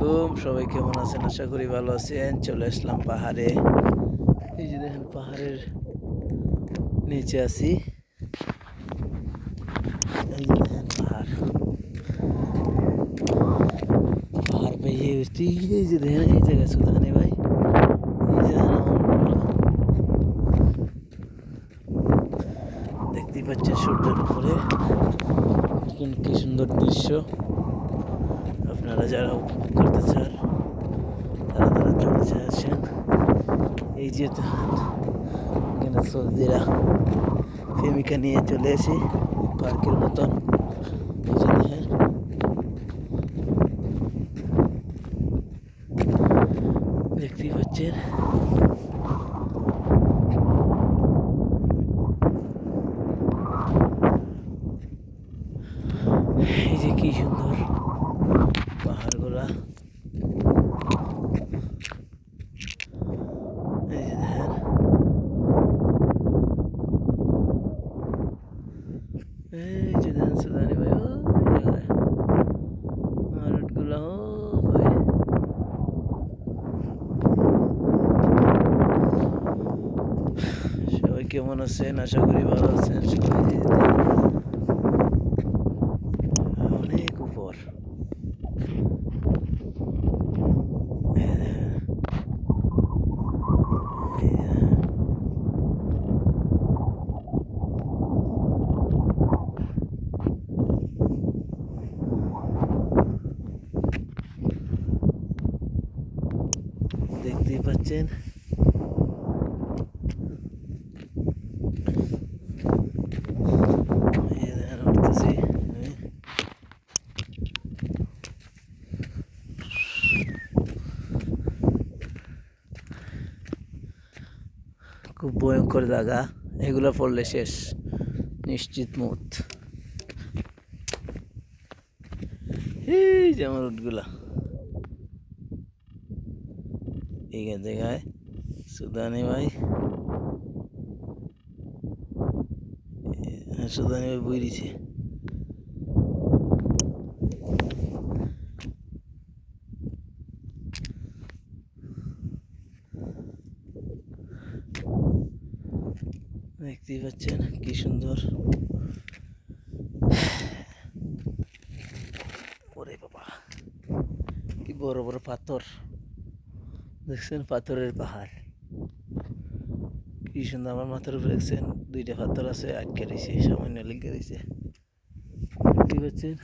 আলাইকুম, সবাই কেমন আছেন? আশা করি ভালো আছেন। চলে আসলাম পাহাড়ে। এই যে দেখেন পাহাড়ের নিচে আছি। এই যে দেখেন পাহাড় পাহাড় পেয়ে উঠছি। এই যে দেখেন এই জায়গায় সুদানি ভাই, এই যে দেখতেই পাচ্ছেন সূর্যের উপরে কি সুন্দর দৃশ্য। আপনারা যারা উপভোগ করতে চান তারা চলে আসেন। এই যে এখানে সৌদিরা প্রেমিকা নিয়ে চলে এসে পার্কের মতন। এই যে দেখেন দেখতেই পাচ্ছেন এই যে কি সুন্দর পাহাড়গুলা। এই যে দেখেন এই যে দেখেন সুদানি ভাই, ও জায়গায় মারুটগুলা, ও ভাই সবাই কেমন আছেন? আশা করি ভালো আছেন। সবাই অনেক উপর। দেখতেই পাচ্ছেন উঠতেছি। খুব ভয়ঙ্কর জায়গা, এগুলো পড়লে শেষ নিশ্চিত মত। এই যে আমার উটগুলা এই জায়গায় সুদানি ভাই, সুদানি ভাই বই দিছে। দেখতেই পাচ্ছেন কি সুন্দর। ওরে বাবা, কি বড় বড় পাথর দেখছেন, পাথরের পাহাড় কি সুন্দর। আমার মাথার উপরে দেখছেন দুইটা পাথর আছে, আটকে রয়েছে, সামান্য লেগে রয়েছে। দেখতে পাচ্ছেন